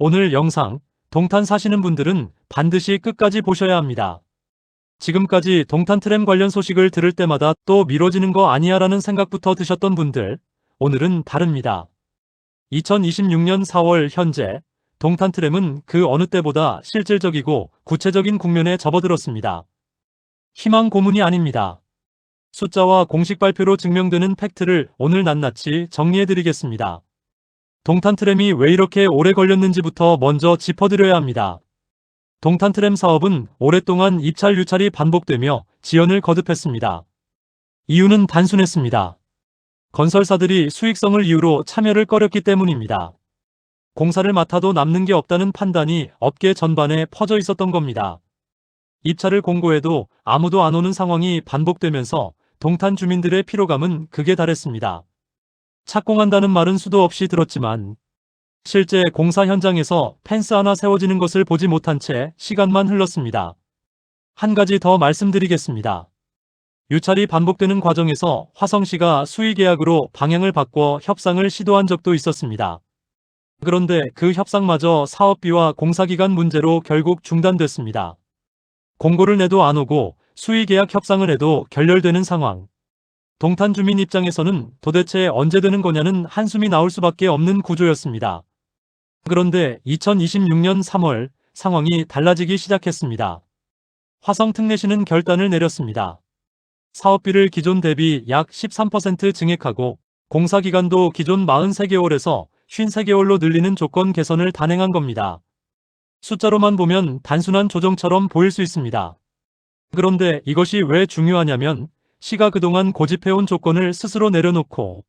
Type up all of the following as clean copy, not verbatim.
오늘 영상, 동탄 사시는 분들은 반드시 끝까지 보셔야 합니다. 지금까지 동탄 트램 관련 소식을 들을 때마다 또 미뤄지는 거 아니야 라는 생각부터 드셨던 분들, 오늘은 다릅니다. 2026년 4월 현재 동탄 트램은 그 어느 때보다 실질적이고 구체적인 국면에 접어들었습니다. 희망 고문이 아닙니다. 숫자와 공식 발표로 증명되는 팩트를 오늘 낱낱이 정리해드리겠습니다. 동탄 트램이 왜 이렇게 오래 걸렸는지부터 먼저 짚어드려야 합니다. 동탄 트램 사업은 오랫동안 입찰 유찰이 반복되며 지연을 거듭했습니다. 이유는 단순했습니다. 건설사들이 수익성을 이유로 참여를 꺼렸기 때문입니다. 공사를 맡아도 남는 게 없다는 판단이 업계 전반에 퍼져 있었던 겁니다. 입찰을 공고해도 아무도 안 오는 상황이 반복되면서 동탄 주민들의 피로감은 극에 달했습니다. 착공한다는 말은 수도 없이 들었지만 실제 공사 현장에서 펜스 하나 세워지는 것을 보지 못한 채 시간만 흘렀습니다. 한 가지 더 말씀드리겠습니다. 유찰이 반복되는 과정에서 화성시가 수의계약으로 방향을 바꿔 협상을 시도한 적도 있었습니다. 그런데 그 협상마저 사업비와 공사기간 문제로 결국 중단됐습니다. 공고를 내도 안 오고 수의계약 협상을 해도 결렬되는 상황. 동탄 주민 입장에서는 도대체 언제 되는 거냐는 한숨이 나올 수밖에 없는 구조였습니다. 그런데 2026년 3월 상황이 달라지기 시작했습니다. 화성 특례시는 결단을 내렸습니다. 사업비를 기존 대비 약 13% 증액하고 공사기간도 기존 43개월에서 53개월로 늘리는 조건 개선을 단행한 겁니다. 숫자로만 보면 단순한 조정처럼 보일 수 있습니다. 그런데 이것이 왜 중요하냐면 시가 그동안 고집해온 조건을 스스로 내려놓고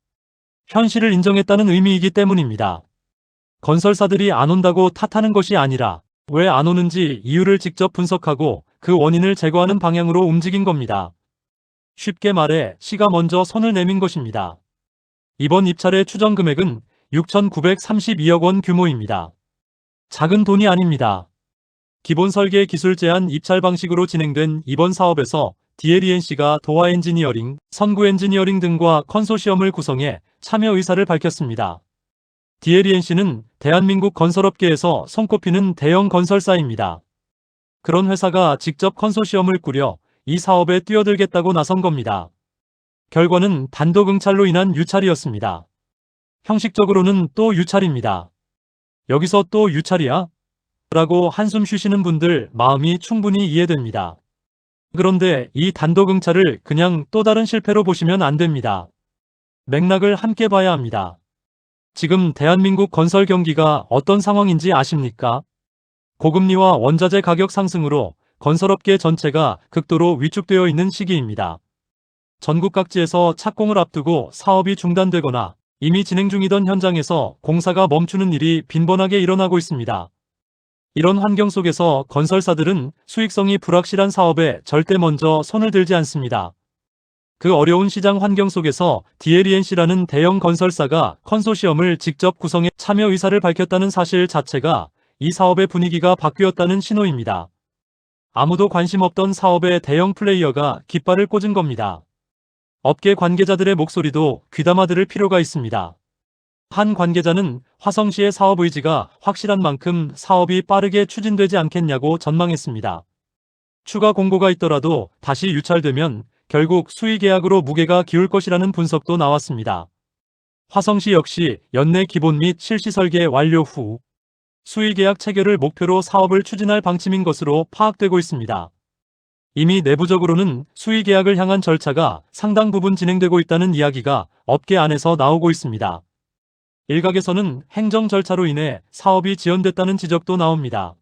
현실을 인정했다는 의미이기 때문입니다. 건설사들이 안 온다고 탓하는 것이 아니라 왜 안 오는지 이유를 직접 분석하고 그 원인을 제거하는 방향으로 움직인 겁니다. 쉽게 말해 시가 먼저 손을 내민 것입니다. 이번 입찰의 추정 금액은 6,932억 원 규모입니다. 작은 돈이 아닙니다. 기본 설계 기술 제한 입찰 방식으로 진행된 이번 사업에서 DLENC가 도화 엔지니어링, 선구 엔지니어링 등과 컨소시엄을 구성해 참여 의사를 밝혔습니다. DLENC는 대한민국 건설업계에서 손꼽히는 대형 건설사입니다. 그런 회사가 직접 컨소시엄을 꾸려 이 사업에 뛰어들겠다고 나선 겁니다. 결과는 단독 응찰로 인한 유찰이었습니다. 형식적으로는 또 유찰입니다. 여기서 또 유찰이야? 라고 한숨 쉬시는 분들 마음이 충분히 이해됩니다. 그런데 이 단독 응찰을 그냥 또 다른 실패로 보시면 안 됩니다. 맥락을 함께 봐야 합니다. 지금 대한민국 건설 경기가 어떤 상황인지 아십니까? 고금리와 원자재 가격 상승으로 건설업계 전체가 극도로 위축되어 있는 시기입니다. 전국 각지에서 착공을 앞두고 사업이 중단되거나 이미 진행 중이던 현장에서 공사가 멈추는 일이 빈번하게 일어나고 있습니다. 이런 환경 속에서 건설사들은 수익성이 불확실한 사업에 절대 먼저 손을 들지 않습니다. 그 어려운 시장 환경 속에서 DLENC라는 대형 건설사가 컨소시엄을 직접 구성해 참여 의사를 밝혔다는 사실 자체가 이 사업의 분위기가 바뀌었다는 신호입니다. 아무도 관심 없던 사업의 대형 플레이어가 깃발을 꽂은 겁니다. 업계 관계자들의 목소리도 귀담아 들을 필요가 있습니다. 한 관계자는 화성시의 사업 의지가 확실한 만큼 사업이 빠르게 추진되지 않겠냐고 전망했습니다. 추가 공고가 있더라도 다시 유찰되면 결국 수의계약으로 무게가 기울 것이라는 분석도 나왔습니다. 화성시 역시 연내 기본 및 실시 설계 완료 후 수의계약 체결을 목표로 사업을 추진할 방침인 것으로 파악되고 있습니다. 이미 내부적으로는 수의계약을 향한 절차가 상당 부분 진행되고 있다는 이야기가 업계 안에서 나오고 있습니다. 일각에서는 행정 절차로 인해 사업이 지연됐다는 지적도 나옵니다.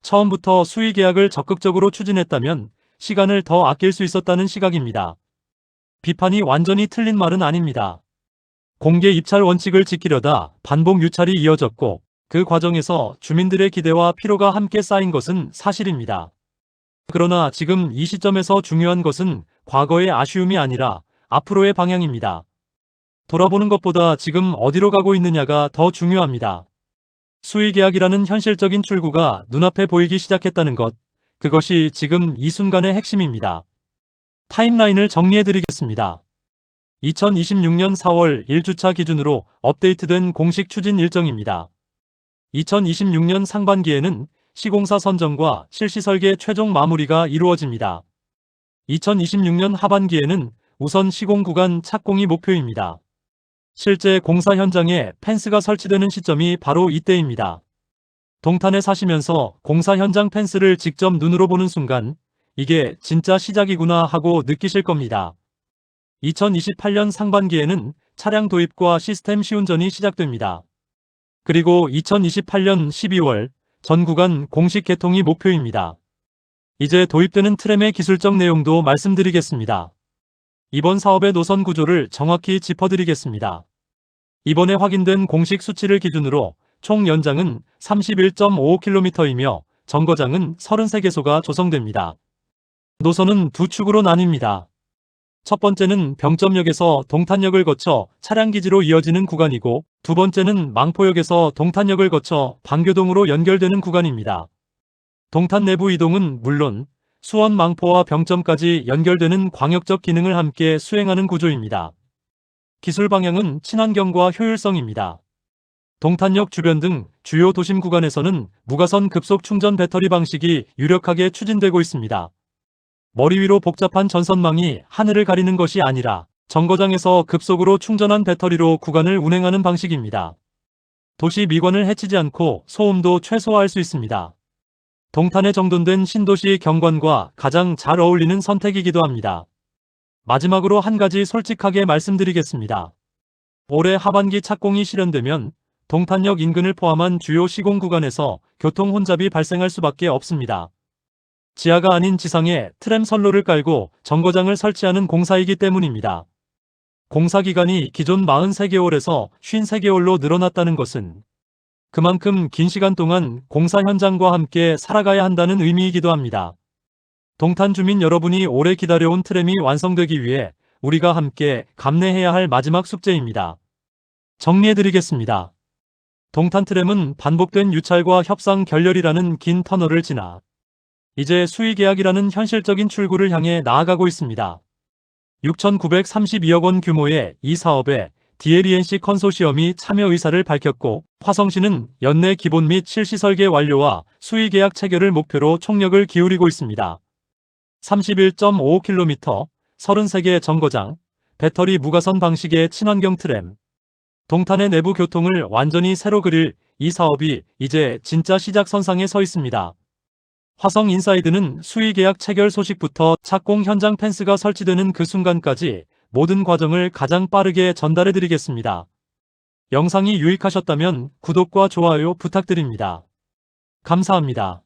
처음부터 수의계약을 적극적으로 추진했다면 시간을 더 아낄 수 있었다는 시각입니다. 비판이 완전히 틀린 말은 아닙니다. 공개 입찰 원칙을 지키려다 반복 유찰이 이어졌고 그 과정에서 주민들의 기대와 피로가 함께 쌓인 것은 사실입니다. 그러나 지금 이 시점에서 중요한 것은 과거의 아쉬움이 아니라 앞으로의 방향입니다. 돌아보는 것보다 지금 어디로 가고 있느냐가 더 중요합니다. 수의계약이라는 현실적인 출구가 눈앞에 보이기 시작했다는 것, 그것이 지금 이 순간의 핵심입니다. 타임라인을 정리해드리겠습니다. 2026년 4월 1주차 기준으로 업데이트된 공식 추진 일정입니다. 2026년 상반기에는 시공사 선정과 실시 설계 최종 마무리가 이루어집니다. 2026년 하반기에는 우선 시공 구간 착공이 목표입니다. 실제 공사 현장에 펜스가 설치되는 시점이 바로 이때입니다. 동탄에 사시면서 공사 현장 펜스를 직접 눈으로 보는 순간 이게 진짜 시작이구나 하고 느끼실 겁니다. 2028년 상반기에는 차량 도입과 시스템 시운전이 시작됩니다. 그리고 2028년 12월 전 구간 공식 개통이 목표입니다. 이제 도입되는 트램의 기술적 내용도 말씀드리겠습니다. 이번 사업의 노선 구조를 정확히 짚어드리겠습니다. 이번에 확인된 공식 수치를 기준으로 총 연장은 31.55km이며 정거장은 33개소가 조성됩니다. 노선은 두 축으로 나뉩니다. 첫 번째는 병점역에서 동탄역을 거쳐 차량기지로 이어지는 구간이고, 두 번째는 망포역에서 동탄역을 거쳐 방교동으로 연결되는 구간입니다. 동탄 내부 이동은 물론 수원 망포와 병점까지 연결되는 광역적 기능을 함께 수행하는 구조입니다. 기술 방향은 친환경과 효율성입니다. 동탄역 주변 등 주요 도심 구간에서는 무가선 급속 충전 배터리 방식이 유력하게 추진되고 있습니다. 머리 위로 복잡한 전선망이 하늘을 가리는 것이 아니라 정거장에서 급속으로 충전한 배터리로 구간을 운행하는 방식입니다. 도시 미관을 해치지 않고 소음도 최소화할 수 있습니다. 동탄에 정돈된 신도시 경관과 가장 잘 어울리는 선택이기도 합니다. 마지막으로 한 가지 솔직하게 말씀드리겠습니다. 올해 하반기 착공이 실현되면 동탄역 인근을 포함한 주요 시공 구간에서 교통 혼잡이 발생할 수밖에 없습니다. 지하가 아닌 지상에 트램 선로를 깔고 정거장을 설치하는 공사이기 때문입니다. 공사 기간이 기존 43개월에서 53개월로 늘어났다는 것은 그만큼 긴 시간 동안 공사 현장과 함께 살아가야 한다는 의미이기도 합니다. 동탄 주민 여러분이 오래 기다려온 트램이 완성되기 위해 우리가 함께 감내해야 할 마지막 숙제입니다. 정리해드리겠습니다. 동탄 트램은 반복된 유찰과 협상 결렬이라는 긴 터널을 지나 이제 수의 계약이라는 현실적인 출구를 향해 나아가고 있습니다. 6,932억 원 규모의 이 사업에 DLENC 컨소시엄이 참여 의사를 밝혔고, 화성시는 연내 기본 및 실시 설계 완료와 수의 계약 체결을 목표로 총력을 기울이고 있습니다. 31.55km, 33개 정거장, 배터리 무가선 방식의 친환경 트램, 동탄의 내부 교통을 완전히 새로 그릴 이 사업이 이제 진짜 시작선상에 서 있습니다. 화성 인사이드는 수의 계약 체결 소식부터 착공 현장 펜스가 설치되는 그 순간까지 모든 과정을 가장 빠르게 전달해드리겠습니다. 영상이 유익하셨다면 구독과 좋아요 부탁드립니다. 감사합니다.